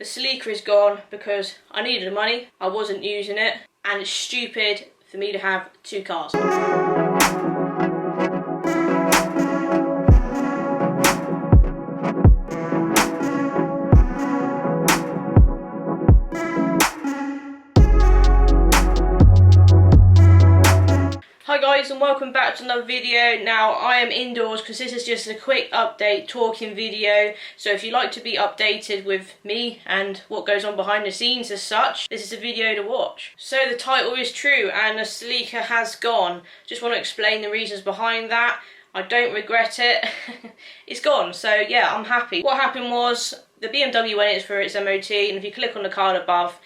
The Celica is gone because I needed the money, I wasn't using it, and it's stupid for me to have two cars. Hi guys, and welcome back to another video. Now I am indoors because this is just a quick update talking video, so if you like to be updated with me and what goes on behind the scenes as such, this is a video to watch. So the title is true and the Celica has gone. Just want to explain the reasons behind that. I don't regret it. It's gone, so yeah, I'm happy. What happened was the BMW went in for its MOT, and if you click on the card above,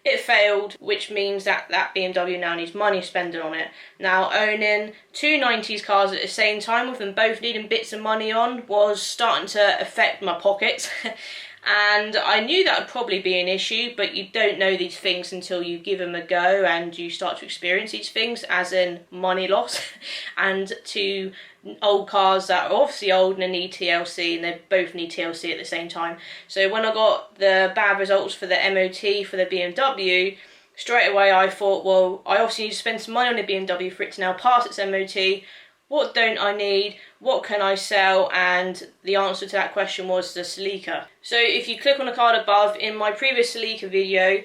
it failed, which means that BMW now needs money spending on it. Now, owning two 90s cars at the same time, with them both needing bits of money on, was starting to affect my pockets. And I knew that would probably be an issue, but you don't know these things until you give them a go and you start to experience these things, as in money loss. And to old cars that are obviously old and need TLC, and they both need TLC at the same time. So when I got the bad results for the MOT for the BMW, straight away I thought, well, I obviously need to spend some money on the BMW for it to now pass its MOT. What don't I need? What can I sell? And the answer to that question was the Celica. So if you click on the card above, in my previous Celica video,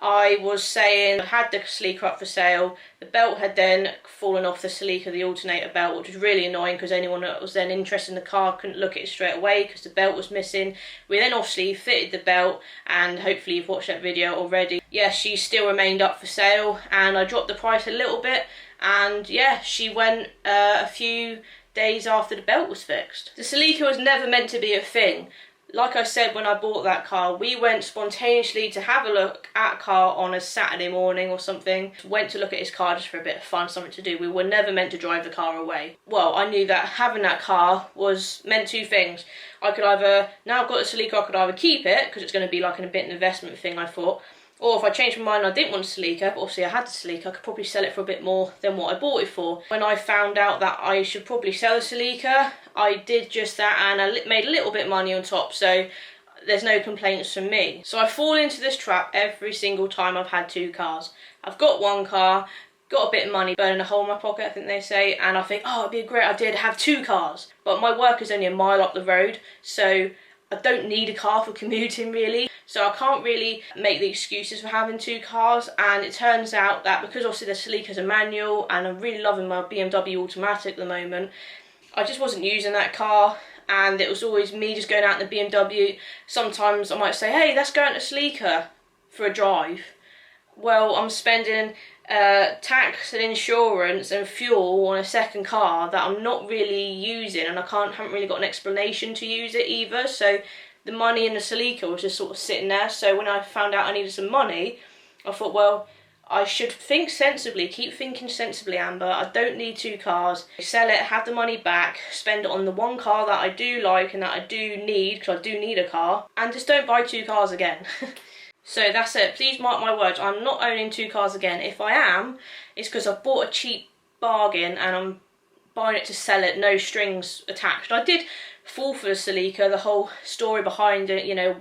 I was saying I had the Celica up for sale. The belt had then fallen off the Celica, the alternator belt, which was really annoying because anyone that was then interested in the car couldn't look at it straight away because the belt was missing. We then obviously fitted the belt, and hopefully you've watched that video already. Yes, she still remained up for sale, and I dropped the price a little bit, and yeah, she went a few days after the belt was fixed. The Celica was never meant to be a thing. Like I said when I bought that car, we went spontaneously to have a look at a car on a Saturday morning or something. Went to look at his car just for a bit of fun, something to do. We were never meant to drive the car away. Well, I knew that having that car was meant two things. I could either, now I've got the Celica, I could either keep it, because it's going to be like a bit of an investment thing, I thought. Or if I changed my mind and I didn't want a Celica, but obviously I had the Celica, I could probably sell it for a bit more than what I bought it for. When I found out that I should probably sell the Celica, I did just that, and I made a little bit of money on top, so there's no complaints from me. So I fall into this trap every single time I've had two cars. I've got one car, got a bit of money burning a hole in my pocket, I think they say, and I think, oh, it'd be a great idea to have two cars. But my work is only a mile up the road, so I don't need a car for commuting really. So I can't really make the excuses for having two cars, and it turns out that because obviously the Celica's a manual and I'm really loving my BMW automatic at the moment, I just wasn't using that car, and it was always me just going out in the BMW. Sometimes I might say, hey, let's go out to Celica for a drive. Well, I'm spending tax and insurance and fuel on a second car that I'm not really using, and I haven't really got an explanation to use it either. So the money in the Celica was just sort of sitting there. So when I found out I needed some money, I thought, well, I should think sensibly, keep thinking sensibly, Amber. I don't need two cars. Sell it, have the money back, spend it on the one car that I do like and that I do need, because I do need a car, and just don't buy two cars again. So that's it. Please mark my words, I'm not owning two cars again. If I am, it's because I've bought a cheap bargain and I'm buying it to sell it, no strings attached. I did fall for the Celica, the whole story behind it, you know,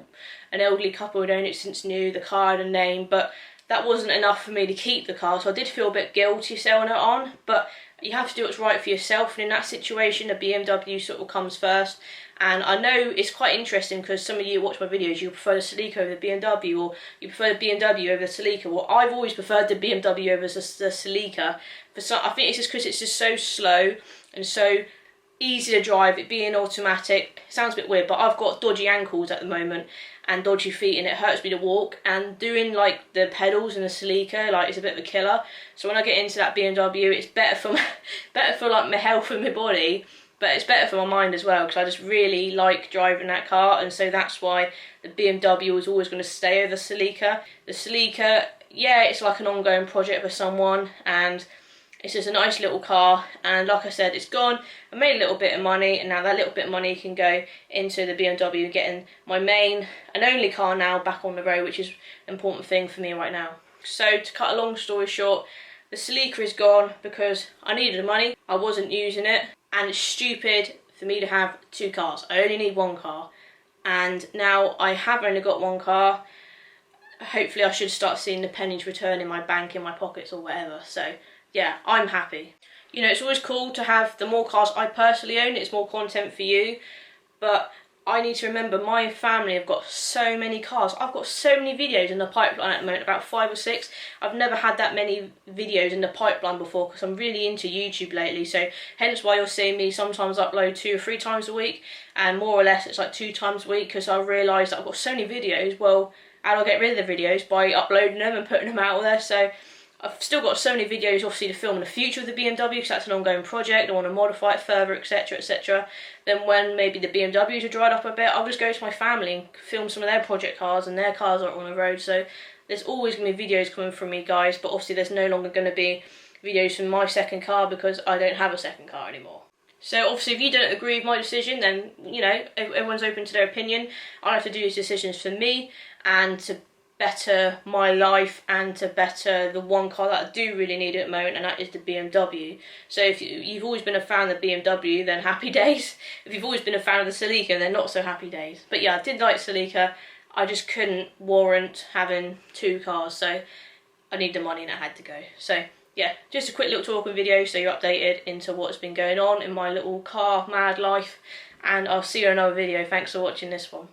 an elderly couple who'd owned it since new, the car had a name, but that wasn't enough for me to keep the car, so I did feel a bit guilty selling it on. But you have to do what's right for yourself, and in that situation the BMW sort of comes first. And I know it's quite interesting because some of you watch my videos, you prefer the Celica over the BMW, or you prefer the BMW over the Celica. Well, I've always preferred the BMW over the Celica. I think it's just because it's just so slow and so easy to drive, it being automatic. It sounds a bit weird, but I've got dodgy ankles at the moment and dodgy feet, and it hurts me to walk, and doing like the pedals in the Celica, like, it's a bit of a killer. So when I get into that BMW, it's better for like my health and my body, but it's better for my mind as well, because I just really like driving that car, and so that's why the BMW is always going to stay over the Celica. The Celica, yeah, it's like an ongoing project for someone, and it's just a nice little car, and like I said, it's gone. I made a little bit of money, and now that little bit of money can go into the BMW, getting my main and only car now back on the road, which is an important thing for me right now. So to cut a long story short, the Celica is gone because I needed the money, I wasn't using it, and it's stupid for me to have two cars. I only need one car. and now I have only got one car. Hopefully I should start seeing the pennies return in my bank, in my pockets or whatever. So yeah, I'm happy. You know, it's always cool to have the more cars I personally own, it's more content for you, but I need to remember my family have got so many cars. I've got so many videos in the pipeline at the moment, about 5 or 6. I've never had that many videos in the pipeline before because I'm really into YouTube lately. So hence why you're seeing me sometimes upload 2 or 3 times a week, and more or less it's like 2 times a week, because I realise that I've got so many videos. Well, how do I get rid of the videos? By uploading them and putting them out there. So I've still got so many videos obviously to film in the future of the BMW, because that's an ongoing project. I want to modify it further, etc, etc. Then when maybe the BMWs are dried up a bit, I'll just go to my family and film some of their project cars, and their cars are on the road. So there's always going to be videos coming from me, guys, but obviously there's no longer going to be videos from my second car because I don't have a second car anymore. So obviously if you don't agree with my decision, then, you know, everyone's open to their opinion. I have to do these decisions for me and to better my life and to better the one car that I do really need at the moment, and that is the BMW. So if you've always been a fan of the BMW, then happy days. If you've always been a fan of the Celica, then not so happy days. But yeah, I did like Celica. I just couldn't warrant having 2 cars, so I need the money and I had to go. So yeah, just a quick little talking video so you're updated into what's been going on in my little car mad life, and I'll see you in another video. Thanks for watching this one.